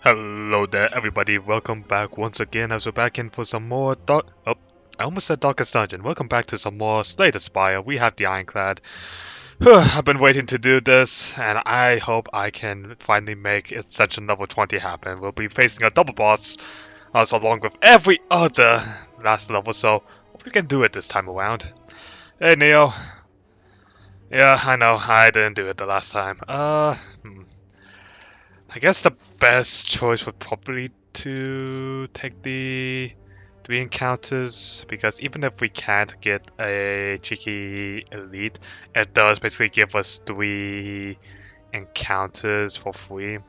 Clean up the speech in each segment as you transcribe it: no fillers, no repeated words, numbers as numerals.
Hello there, everybody. Welcome back once again as we're back in for some more I almost said Darkest Dungeon. Welcome back to some more Slay the Spire. We have the Ironclad. I've been waiting to do this, and I hope I can finally make Ascension level 20 happen. We'll be facing a double boss, along with every other last level, so hope we can do it this time around. Hey, Neo. Yeah, I know, I didn't do it the last time. I guess the best choice would probably to take the 3 encounters, because even if we can't get a cheeky elite, it does basically give us 3 encounters for free.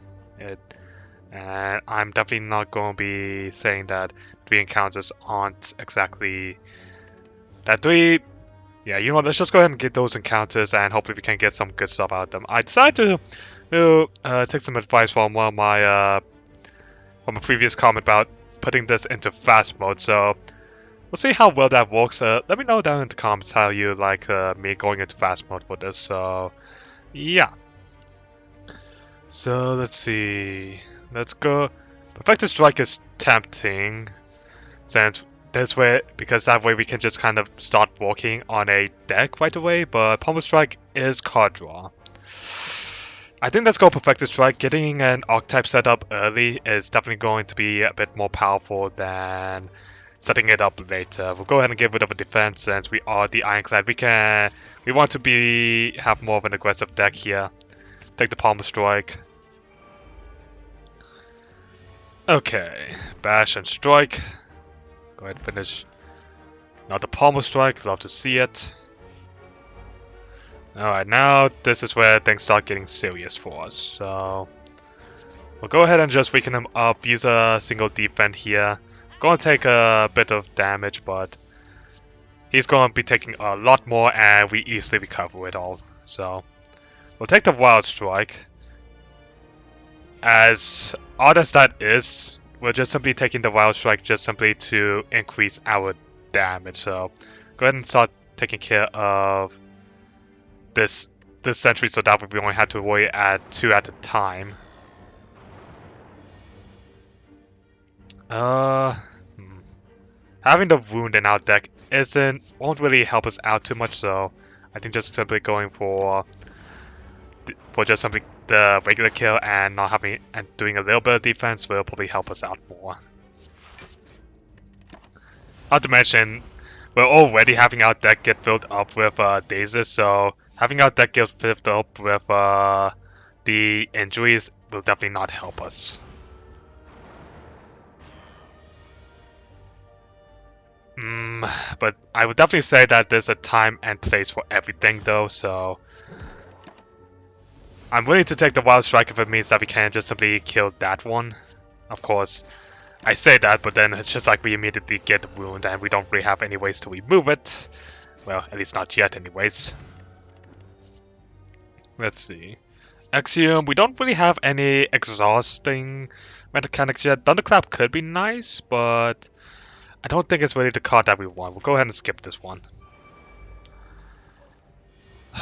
And I'm definitely not going to be saying that 3 encounters aren't exactly that 3. Yeah, you know what, let's just go ahead and get those encounters and hopefully we can get some good stuff out of them. I decided to take some advice from one of my from a previous comment about putting this into fast mode, so we'll see how well that works. Let me know down in the comments how you like me going into fast mode for this. So yeah, so let's see, let's go. Perfected Strike is tempting since because that way we can just kind of start working on a deck right away, but Pommel Strike is card draw. I think let's go Perfected Strike. Getting an archetype set up early is definitely going to be a bit more powerful than setting it up later. We'll go ahead and give it up a defense since we are the Ironclad. We want to have more of an aggressive deck here. Take the Pommel Strike. Okay, Bash and Strike. Go ahead and finish. Now the Pommel Strike, love to see it. Alright, now this is where things start getting serious for us, so we'll go ahead and just weaken him up, use a single defend here. Gonna take a bit of damage, but he's gonna be taking a lot more and we easily recover it all. So we'll take the Wild Strike. As odd as that is, we're just simply taking the Wild Strike just simply to increase our damage. So go ahead and start taking care of this sentry so that we only have to worry at 2 at a time. Having the wound in our deck won't really help us out too much, so I think just simply going for just simply the regular kill and doing a little bit of defense will probably help us out more. Not to mention, we're already having our deck get filled up with Dazes, so having our deck get filled up with the injuries will definitely not help us. But I would definitely say that there's a time and place for everything though, so I'm willing to take the Wild Strike if it means that we can just simply kill that one. Of course, I say that, but then it's just like we immediately get the wound and we don't really have any ways to remove it. Well, at least not yet anyways. Let's see. Axiom, we don't really have any exhausting mechanics yet. Thunderclap could be nice, but I don't think it's really the card that we want. We'll go ahead and skip this one.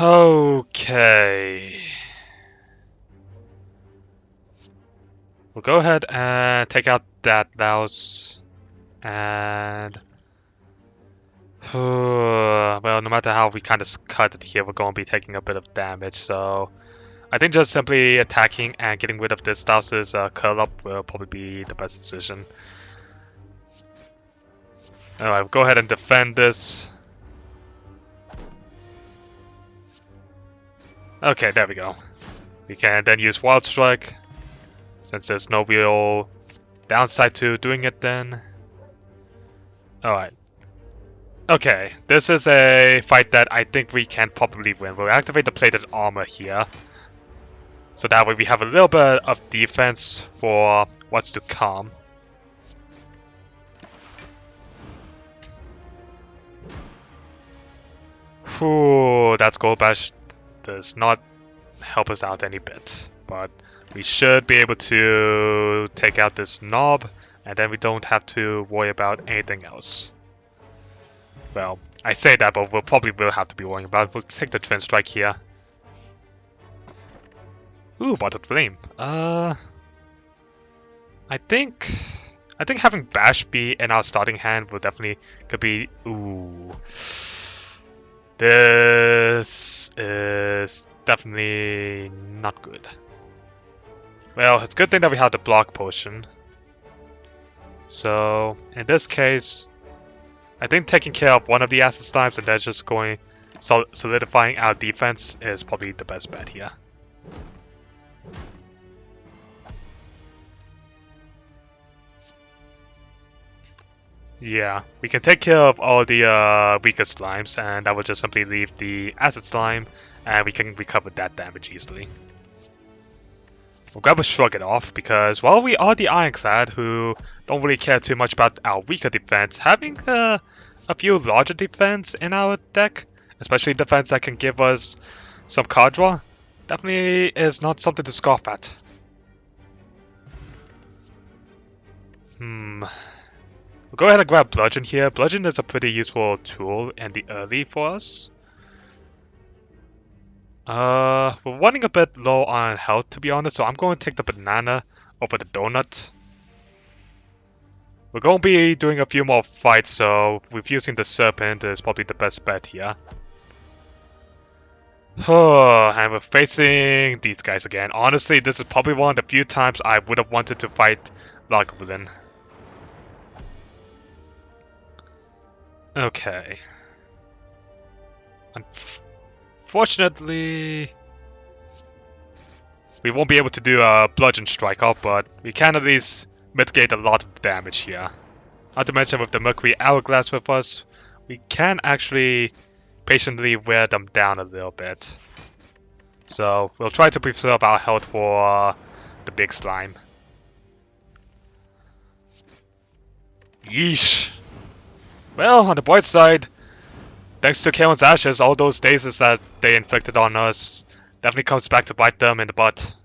Okay. We'll go ahead and take out that Laos and well, no matter how we kind of cut it here, we're going to be taking a bit of damage, so I think just simply attacking and getting rid of this Laos's curl up will probably be the best decision. Alright, we'll go ahead and defend this. Okay, there we go. We can then use Wild Strike, since there's no real downside to doing it then. Alright. Okay, this is a fight that I think we can probably win. We'll activate the plated armor here, so that way we have a little bit of defense for what's to come. Whew, that Skull Bash does not help us out any bit, but we should be able to take out this knob, and then we don't have to worry about anything else. Well, I say that, but we'll probably have to be worrying about it. We'll take the Twin Strike here. Ooh, Bottled Flame. I think having Bash be in our starting hand will definitely could be. Ooh, this is definitely not good. Well, it's a good thing that we have the block potion. So in this case, I think taking care of one of the acid slimes and then just going solidifying our defense is probably the best bet here. Yeah, we can take care of all the weaker slimes, and that will just simply leave the acid slime, and we can recover that damage easily. We'll grab a Shrug It Off, because while we are the Ironclad, who don't really care too much about our weaker defense, having a few larger defense in our deck, especially defense that can give us some card draw, definitely is not something to scoff at. We'll go ahead and grab Bludgeon here. Bludgeon is a pretty useful tool in the early for us. We're running a bit low on health, to be honest, so I'm going to take the banana over the donut. We're going to be doing a few more fights, so refusing the serpent is probably the best bet here. And we're facing these guys again. Honestly, this is probably one of the few times I would have wanted to fight Lagavulin. Okay. Unfortunately, we won't be able to do a bludgeon strike off, but we can at least mitigate a lot of damage here. Not to mention with the Mercury Hourglass with us, we can actually patiently wear them down a little bit. So we'll try to preserve our health for the big slime. Yeesh. Well, on the bright side, thanks to Kaelin's ashes, all those stasis that they inflicted on us definitely comes back to bite them in the butt.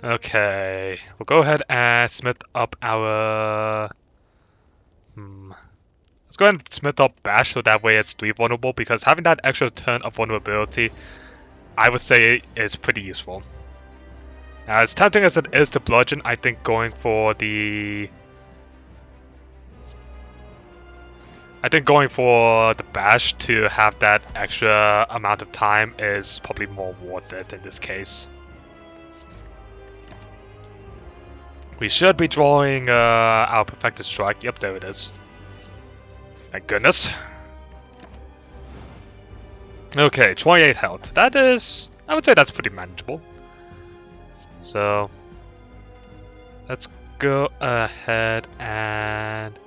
Okay, we'll go ahead and smith up our... Let's go ahead and smith up Bash so that way it's 3 vulnerable, because having that extra turn of vulnerability, I would say, is pretty useful. Now, as tempting as it is to bludgeon, I think going for the... Bash to have that extra amount of time is probably more worth it in this case. We should be drawing our Perfected Strike. Yep, there it is. Thank goodness. Okay, 28 health. That is... I would say that's pretty manageable. So... let's go ahead and...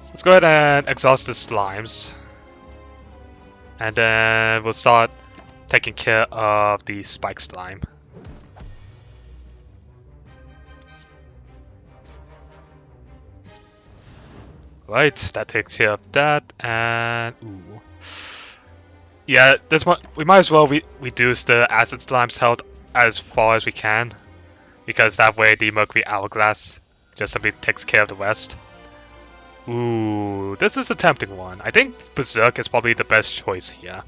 let's go ahead and exhaust the slimes. And then we'll start taking care of the spike slime. Right, that takes care of that, and... ooh. Yeah, this one, we might as well reduce the acid slime's health as far as we can, because that way the Mercury Hourglass just simply takes care of the rest. Ooh, this is a tempting one. I think Berserk is probably the best choice here.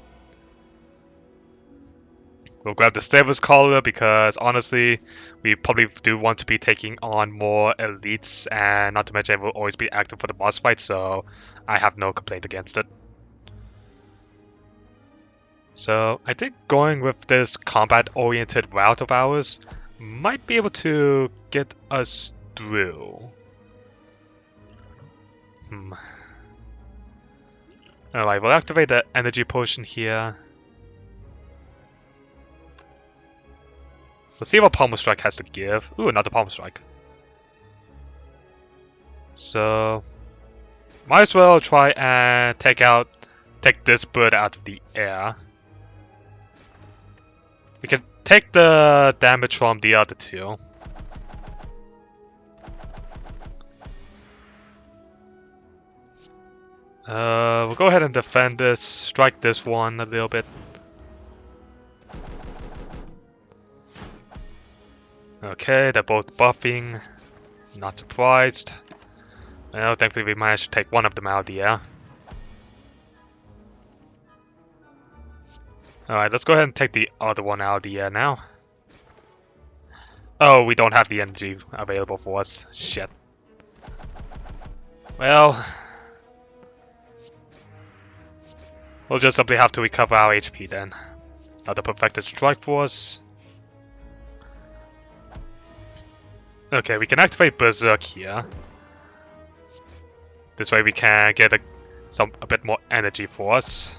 We'll grab the Slaver's Collar because honestly, we probably do want to be taking on more elites, and not to mention we'll always be active for the boss fight, so I have no complaint against it. So I think going with this combat-oriented route of ours might be able to get us through. Alright, we'll activate the energy potion here. We'll see what Pommel Strike has to give. Ooh, another Pommel Strike. So, might as well try and take this bird out of the air. We can take the damage from the other two. We'll go ahead and defend this, strike this one a little bit. Okay, they're both buffing. Not surprised. Well, thankfully we managed to take one of them out of the air. Alright, let's go ahead and take the other one out of the air now. Oh, we don't have the energy available for us. Shit. Well, we'll just simply have to recover our HP then. Another perfected strike for us. Okay, we can activate Berserk here. This way we can get a bit more energy for us.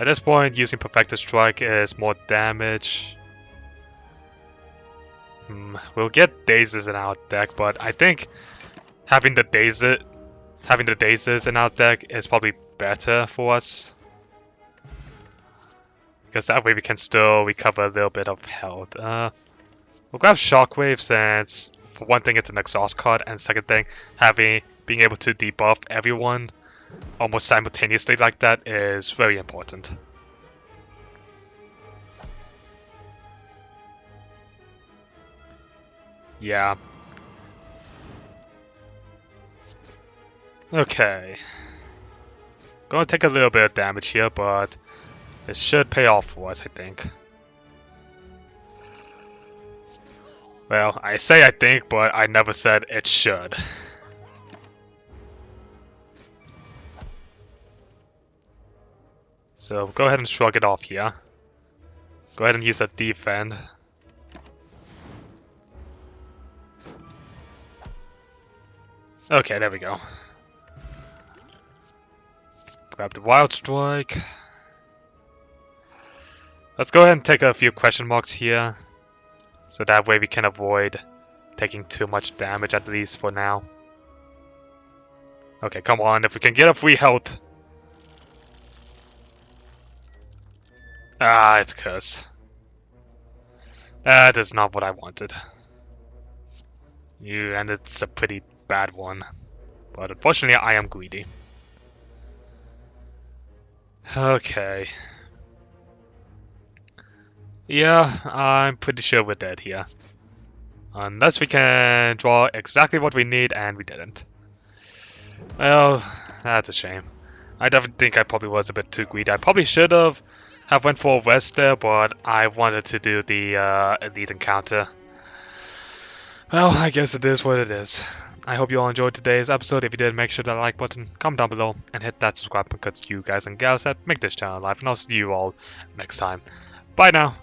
At this point, using Perfected Strike is more damage. We'll get Dazes in our deck, but I think having the Dazes in our deck is probably better for us. Because that way we can still recover a little bit of health. We'll grab Shockwave since, for one thing, it's an exhaust card, and second thing, being able to debuff everyone almost simultaneously like that is very important. Yeah. Okay. Gonna take a little bit of damage here, but it should pay off for us, I think. Well, I say I think, but I never said it should. So go ahead and shrug it off here. Go ahead and use a defend. Okay, there we go. Grab the Wild Strike. Let's go ahead and take a few question marks here. So that way we can avoid taking too much damage, at least for now. Okay, come on, if we can get a free health. Ah, it's Curse. That is not what I wanted. And it's a pretty bad one. But unfortunately, I am greedy. Okay. Yeah, I'm pretty sure we're dead here. Unless we can draw exactly what we need, and we didn't. Well, that's a shame. I definitely think I probably was a bit too greedy. I probably should have went for a rest there, but I wanted to do the elite encounter. Well, I guess it is what it is. I hope you all enjoyed today's episode. If you did, make sure to like button, comment down below, and hit that subscribe button because you guys and gals that make this channel alive. And I'll see you all next time. Bye now.